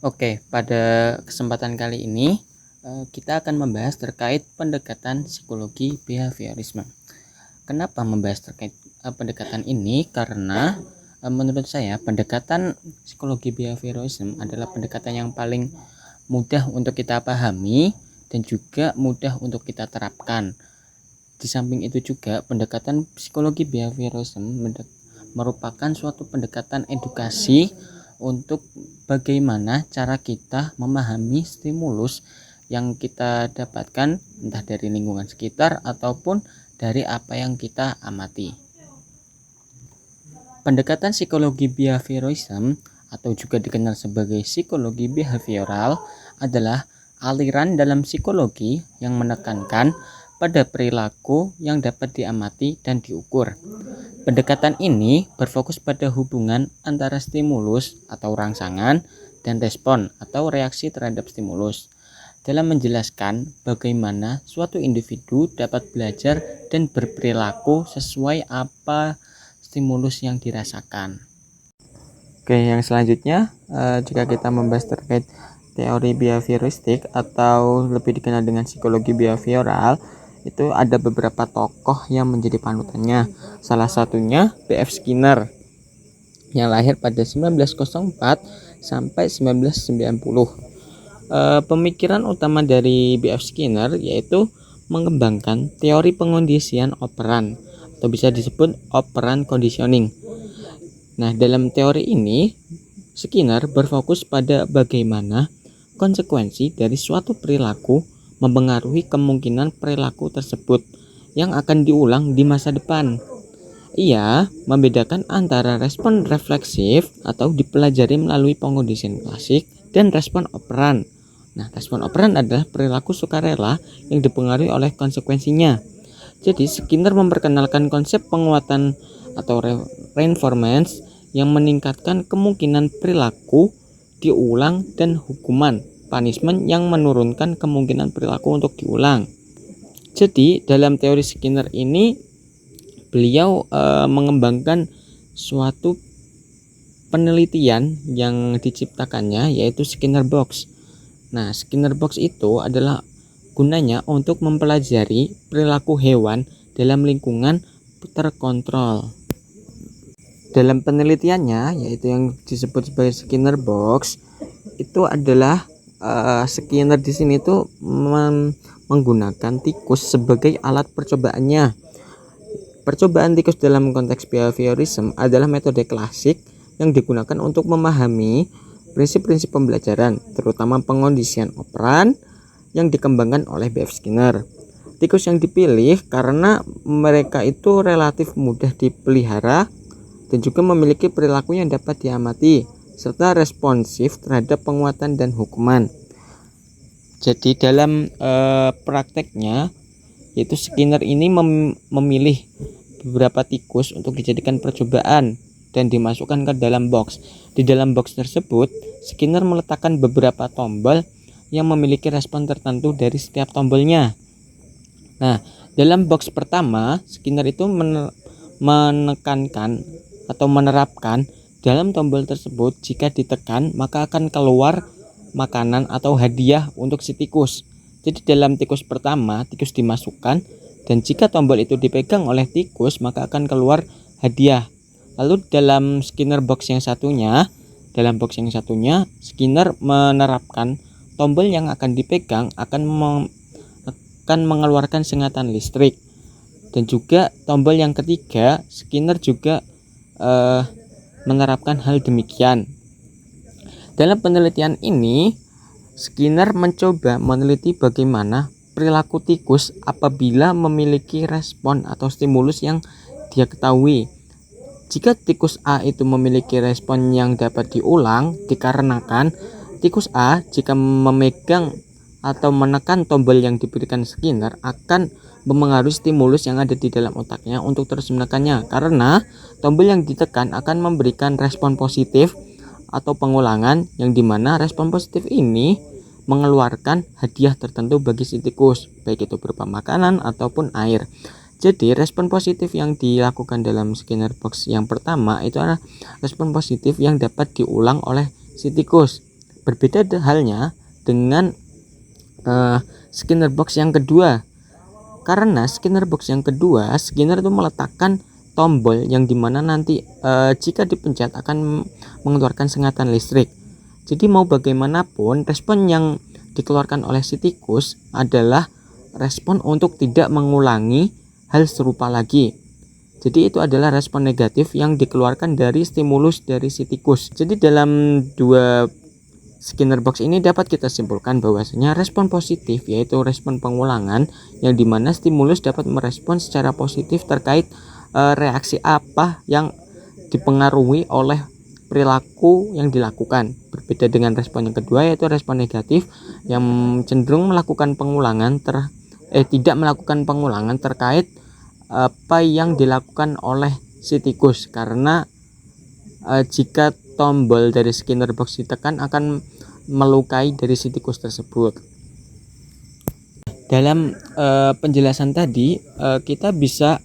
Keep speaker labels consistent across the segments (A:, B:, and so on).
A: Oke, pada kesempatan kali ini kita akan membahas terkait pendekatan psikologi behaviorisme. Kenapa membahas terkait pendekatan ini? Karena menurut saya pendekatan psikologi behaviorisme adalah pendekatan yang paling mudah untuk kita pahami dan juga mudah untuk kita terapkan. Di samping itu juga pendekatan psikologi behaviorisme merupakan suatu pendekatan edukasi untuk bagaimana cara kita memahami stimulus yang kita dapatkan entah dari lingkungan sekitar ataupun dari apa yang kita amati. Pendekatan psikologi behaviorisme atau juga dikenal sebagai psikologi behavioral adalah aliran dalam psikologi yang menekankan pada perilaku yang dapat diamati dan diukur. Pendekatan ini berfokus pada hubungan antara stimulus atau rangsangan dan respon atau reaksi terhadap stimulus dalam menjelaskan bagaimana suatu individu dapat belajar dan berperilaku sesuai apa stimulus yang dirasakan. Oke, yang selanjutnya jika kita membahas terkait teori behavioristik atau lebih dikenal dengan psikologi behavioral, itu ada beberapa tokoh yang menjadi panutannya. Salah satunya B.F. Skinner yang lahir pada 1904 sampai 1990. Pemikiran utama dari B.F. Skinner yaitu mengembangkan teori pengondisian operan atau bisa disebut operan conditioning. Nah, dalam teori ini Skinner berfokus pada bagaimana konsekuensi dari suatu perilaku mempengaruhi kemungkinan perilaku tersebut yang akan diulang di masa depan. Ia membedakan antara respon refleksif atau dipelajari melalui pengkondisian klasik dan respon operan. Nah, respon operan adalah perilaku sukarela yang dipengaruhi oleh konsekuensinya. Jadi, Skinner memperkenalkan konsep penguatan atau reinforcement yang meningkatkan kemungkinan perilaku diulang dan hukuman punishment yang menurunkan kemungkinan perilaku untuk diulang. Jadi, dalam teori Skinner ini beliau mengembangkan suatu penelitian yang diciptakannya yaitu Skinner Box. Nah, Skinner Box itu adalah gunanya untuk mempelajari perilaku hewan dalam lingkungan terkontrol. Dalam penelitiannya yaitu yang disebut sebagai Skinner Box, itu adalah Skinner di sini tuh menggunakan tikus sebagai alat percobaannya. Percobaan tikus dalam konteks behaviorism adalah metode klasik yang digunakan untuk memahami prinsip-prinsip pembelajaran, terutama pengondisian operan yang dikembangkan oleh B.F. Skinner. Tikus yang dipilih karena mereka itu relatif mudah dipelihara dan juga memiliki perilaku yang dapat diamati serta responsif terhadap penguatan dan hukuman. Jadi dalam prakteknya yaitu Skinner ini memilih beberapa tikus untuk dijadikan percobaan dan dimasukkan ke dalam box. Di dalam box tersebut, Skinner meletakkan beberapa tombol yang memiliki respon tertentu dari setiap tombolnya. Nah, dalam box pertama, Skinner itu menekankan atau menerapkan dalam tombol tersebut jika ditekan maka akan keluar makanan atau hadiah untuk si tikus. Jadi dalam tikus pertama, tikus dimasukkan dan jika tombol itu dipegang oleh tikus maka akan keluar hadiah. Lalu dalam Skinner box yang satunya, Skinner menerapkan tombol yang akan dipegang akan mengeluarkan sengatan listrik. Dan juga tombol yang ketiga, Skinner juga menerapkan hal demikian. Dalam penelitian ini, Skinner mencoba meneliti bagaimana perilaku tikus apabila memiliki respon atau stimulus yang dia ketahui. Jika tikus A itu memiliki respon yang dapat diulang dikarenakan tikus A jika memegang atau menekan tombol yang diberikan Skinner akan memengaruhi stimulus yang ada di dalam otaknya untuk terus menekannya, karena tombol yang ditekan akan memberikan respon positif atau pengulangan yang dimana respon positif ini mengeluarkan hadiah tertentu bagi si tikus, baik itu berupa makanan ataupun air. Jadi respon positif yang dilakukan dalam Skinner box yang pertama itu adalah respon positif yang dapat diulang oleh si tikus. Berbeda halnya dengan Skinner box yang kedua. Karena Skinner box yang kedua, Skinner itu meletakkan tombol yang dimana nanti jika dipencet akan mengeluarkan sengatan listrik. Jadi mau bagaimanapun, respon yang dikeluarkan oleh si tikus adalah respon untuk tidak mengulangi hal serupa lagi. Jadi itu adalah respon negatif yang dikeluarkan dari stimulus dari si tikus. Jadi dalam dua Skinner box ini dapat kita simpulkan bahwasanya respon positif yaitu respon pengulangan yang dimana stimulus dapat merespon secara positif terkait reaksi apa yang dipengaruhi oleh perilaku yang dilakukan. Berbeda dengan respon yang kedua yaitu respon negatif yang cenderung melakukan pengulangan tidak melakukan pengulangan terkait apa yang dilakukan oleh si tikus, karena jika tombol dari Skinner box ditekan akan melukai dari si tikus tersebut. Dalam penjelasan tadi kita bisa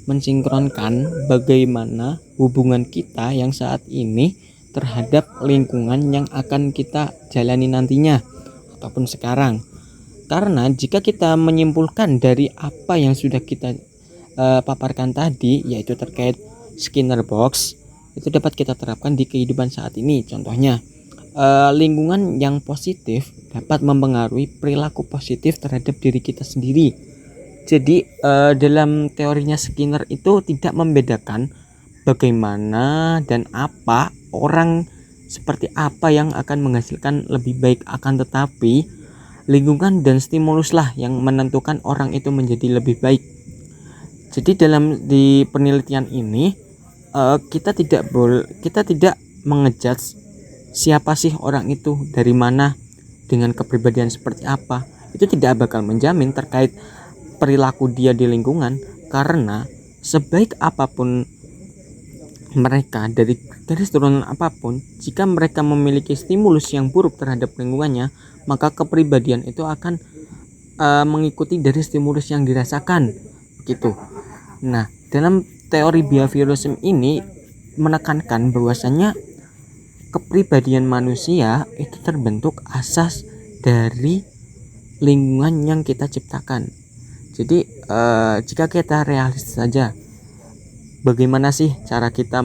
A: mensinkronkan bagaimana hubungan kita yang saat ini terhadap lingkungan yang akan kita jalani nantinya ataupun sekarang. Karena jika kita menyimpulkan dari apa yang sudah kita paparkan tadi, yaitu terkait Skinner box, itu dapat kita terapkan di kehidupan saat ini. Contohnya, lingkungan yang positif dapat mempengaruhi perilaku positif terhadap diri kita sendiri. Jadi dalam teorinya Skinner itu tidak membedakan bagaimana dan apa orang seperti apa yang akan menghasilkan lebih baik, akan tetapi lingkungan dan stimuluslah yang menentukan orang itu menjadi lebih baik. Jadi di penelitian ini kita tidak mengejudge siapa sih orang itu, dari mana, dengan kepribadian seperti apa. Itu tidak bakal menjamin terkait perilaku dia di lingkungan, karena sebaik apapun mereka, dari garis turunan apapun, jika mereka memiliki stimulus yang buruk terhadap lingkungannya, maka kepribadian itu akan mengikuti dari stimulus yang dirasakan gitu. Nah, dalam teori behaviorism ini menekankan bahwasanya kepribadian manusia itu terbentuk asas dari lingkungan yang kita ciptakan. Jadi jika kita realistis saja, bagaimana sih cara kita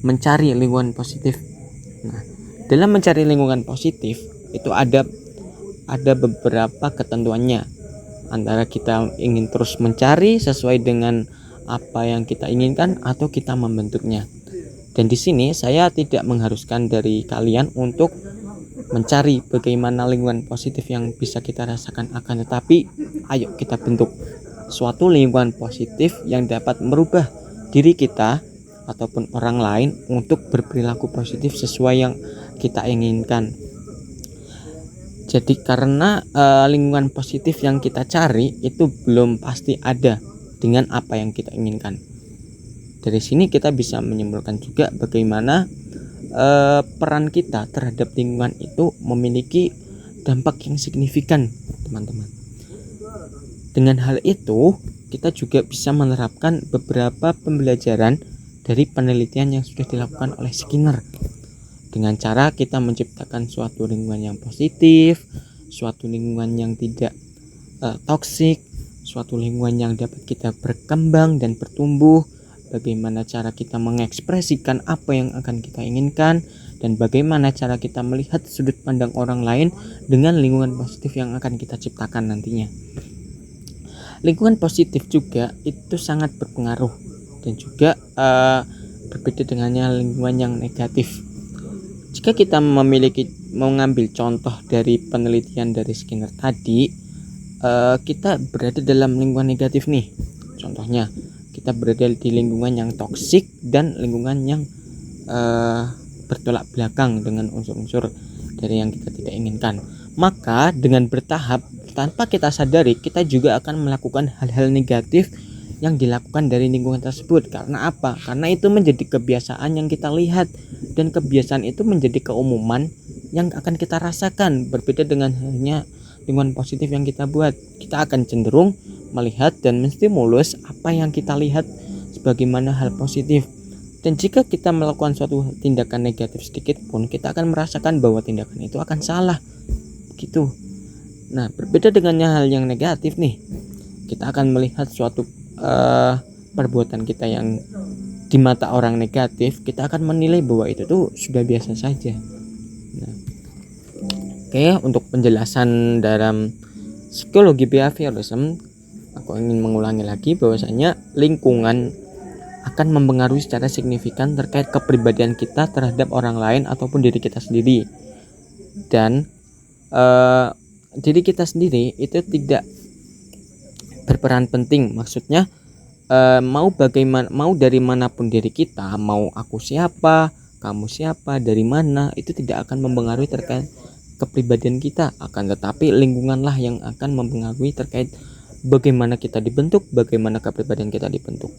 A: mencari lingkungan positif? Nah, dalam mencari lingkungan positif itu ada beberapa ketentuannya. Antara kita ingin terus mencari sesuai dengan apa yang kita inginkan atau kita membentuknya. Dan di sini saya tidak mengharuskan dari kalian untuk mencari bagaimana lingkungan positif yang bisa kita rasakan, akan tetapi ayo kita bentuk suatu lingkungan positif yang dapat merubah diri kita ataupun orang lain untuk berperilaku positif sesuai yang kita inginkan. Jadi karena lingkungan positif yang kita cari itu belum pasti ada dengan apa yang kita inginkan. Dari sini kita bisa menyimpulkan juga bagaimana peran kita terhadap lingkungan itu memiliki dampak yang signifikan, teman-teman. Dengan hal itu, kita juga bisa menerapkan beberapa pembelajaran dari penelitian yang sudah dilakukan oleh Skinner. Dengan cara kita menciptakan suatu lingkungan yang positif, suatu lingkungan yang tidak toksik, suatu lingkungan yang dapat kita berkembang dan bertumbuh, bagaimana cara kita mengekspresikan apa yang akan kita inginkan, dan bagaimana cara kita melihat sudut pandang orang lain dengan lingkungan positif yang akan kita ciptakan nantinya. Lingkungan positif juga itu sangat berpengaruh dan juga berbeda dengannya lingkungan yang negatif. Jika kita mengambil contoh dari penelitian dari Skinner tadi, kita berada dalam lingkungan negatif nih. Contohnya, kita berada di lingkungan yang toksik dan lingkungan yang bertolak belakang dengan unsur-unsur dari yang kita tidak inginkan. Maka dengan bertahap, tanpa kita sadari, kita juga akan melakukan hal-hal negatif yang dilakukan dari lingkungan tersebut. Karena apa? Karena itu menjadi kebiasaan yang kita lihat, dan kebiasaan itu menjadi keumuman yang akan kita rasakan. Berbeda dengan hanya lingkungan positif yang kita buat, kita akan cenderung melihat dan menstimulus apa yang kita lihat sebagaimana hal positif. Dan jika kita melakukan suatu tindakan negatif sedikit pun, kita akan merasakan bahwa tindakan itu akan salah gitu. Nah, berbeda dengan hal yang negatif nih, kita akan melihat suatu perbuatan kita yang di mata orang negatif, kita akan menilai bahwa itu tuh sudah biasa saja. Nah, oke, untuk penjelasan dalam psikologi behaviorism, aku ingin mengulangi lagi bahwasanya lingkungan akan mempengaruhi secara signifikan terkait kepribadian kita terhadap orang lain ataupun diri kita sendiri. Dan diri kita sendiri itu tidak berperan penting, maksudnya mau dari manapun diri kita, mau aku siapa, kamu siapa, dari mana, itu tidak akan mempengaruhi terkait kepribadian kita, akan tetapi lingkunganlah yang akan mempengaruhi terkait bagaimana kita dibentuk, bagaimana kepribadian kita dibentuk.